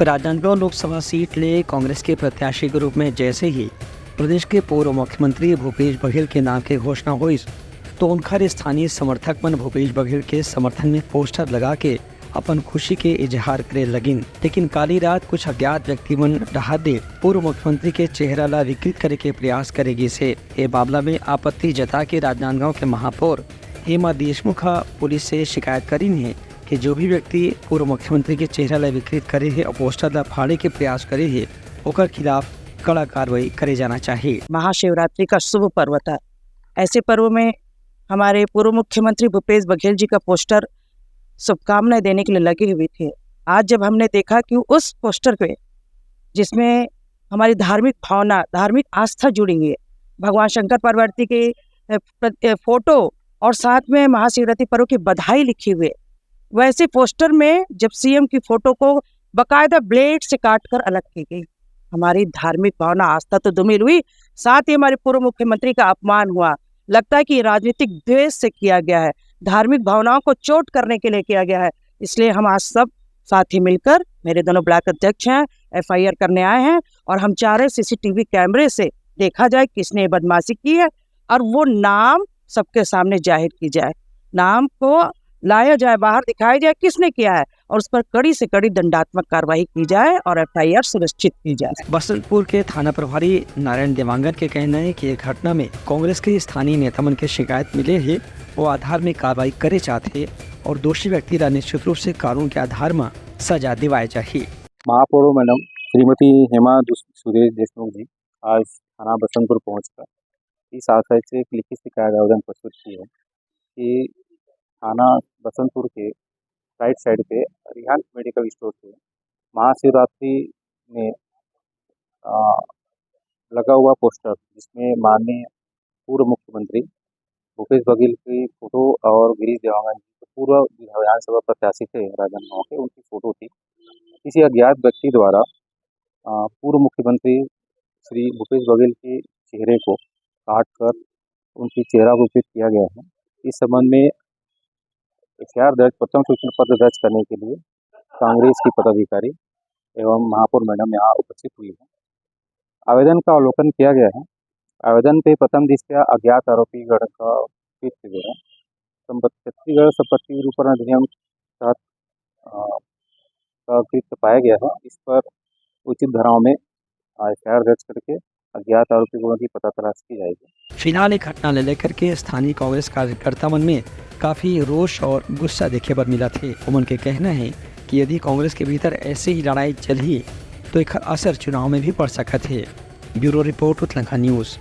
Rajnandgaon Lok Sabha seat लिए कांग्रेस के प्रत्याशी के रूप में जैसे ही प्रदेश के पूर्व मुख्यमंत्री भूपेश बघेल के नाम की घोषणा हुई तो उनका स्थानीय समर्थक मन भूपेश बघेल के समर्थन में पोस्टर लगा के अपन खुशी के इजहार करे लगिन। लेकिन काली रात कुछ अज्ञात व्यक्ति मन डहा दे पूर्व मुख्यमंत्री के चेहरा ला विकृत करे के प्रयास करेगी से ये मामला में आपत्ति जता के राजनांदगांव के महापौर हेमा देशमुख पुलिस से शिकायत करी है कि जो भी व्यक्ति पूर्व मुख्यमंत्री के चेहरा ला विकृत करे है और पोस्टर ला फाड़े के प्रयास करे है ओकर खिलाफ कड़ा कार्रवाई करे जाना चाहिए। महाशिवरात्रि का शुभ पर्व था। ऐसे पर्व में हमारे पूर्व मुख्यमंत्री भूपेश बघेल जी का पोस्टर शुभकामनाएं देने के लिए लगे हुए थे। आज जब हमने देखा कि उस पोस्टर पे जिसमें हमारी धार्मिक भावना, धार्मिक आस्था जुड़ी हुई है, भगवान शंकर पार्वती के फोटो और साथ में महाशिवरात्रि पर्व की बधाई लिखी हुई है, वैसे पोस्टर में जब सीएम की फोटो को बकायदा ब्लेड से काटकर अलग की गई, हमारी धार्मिक भावना आस्था तो धूमिल हुई, साथ ही हमारे पूर्व मुख्यमंत्री का अपमान हुआ। लगता है कि राजनीतिक द्वेष से किया गया है, धार्मिक भावनाओं को चोट करने के लिए किया गया है। इसलिए हम आज सब साथी मिलकर, मेरे दोनों ब्लॉक अध्यक्ष हैं, एफआईआर करने आए हैं और हम चाह रहे सीसीटीवी कैमरे से देखा जाए किसने बदमाशी की है और वो नाम सबके सामने जाहिर की जाए, नाम को लाया जाए, बाहर दिखाया जाए किसने किया है और उस पर कड़ी से कड़ी दंडात्मक कार्रवाई की जाए और एफआईआर सुनिश्चित की जाए। बसंतपुर के थाना प्रभारी नारायण देवांगन के कहना है कि एक घटना में कांग्रेस के स्थानीय नेता मन के शिकायत मिले है वो आधार में कार्रवाई करे चाहते और दोषी व्यक्ति ला निश्चित रूप से कानून के आधार में सजा दिवाए चाहिए। महापौर मैडम श्रीमती हेमा सुरेश देशमुख जी आज थाना बसंतपुर पहुंचकर इस आशय से एक लिखित शिकायत आवेदन प्रस्तुत की है कि थाना बसंतपुर के राइट साइड पे रिहान मेडिकल स्टोर से महाशिवरात्रि में लगा हुआ पोस्टर जिसमें माननीय पूर्व मुख्यमंत्री भूपेश बघेल की फोटो और गिरीश देवांगन जी पूर्व विधानसभा प्रत्याशी थे राजनांदगांव के, उनकी फोटो थी। किसी अज्ञात व्यक्ति द्वारा पूर्व मुख्यमंत्री श्री भूपेश बघेल के चेहरे को काट कर उनकी चेहरा विकृत किया गया है। इस संबंध में एफआईआर दर्ज, प्रथम सूचना पत्र दर्ज करने के लिए कांग्रेस की पदाधिकारी एवं महापौर मैडम यहाँ उपस्थित हुई है। आवेदन का अवलोकन किया गया है। आवेदन पे प्रथम दृष्टया अज्ञात आरोपी गण का है छत्तीसगढ़ संपत्ति विरूपण अधिनियम तहत कृत्य पाया गया है। इस पर उचित धाराओं में एफआईआर दर्ज करके अज्ञात आरोपियों की पता तलाश की जाएगी। फिलहाल एक घटना ले लेकर के स्थानीय कांग्रेस कार्यकर्ता मन में काफी रोष और गुस्सा देखे पर मिला थे। उमन के कहना है कि यदि कांग्रेस के भीतर ऐसे ही लड़ाई चली तो एक असर चुनाव में भी पड़ सकता है। Bureau report Uttarakhand news.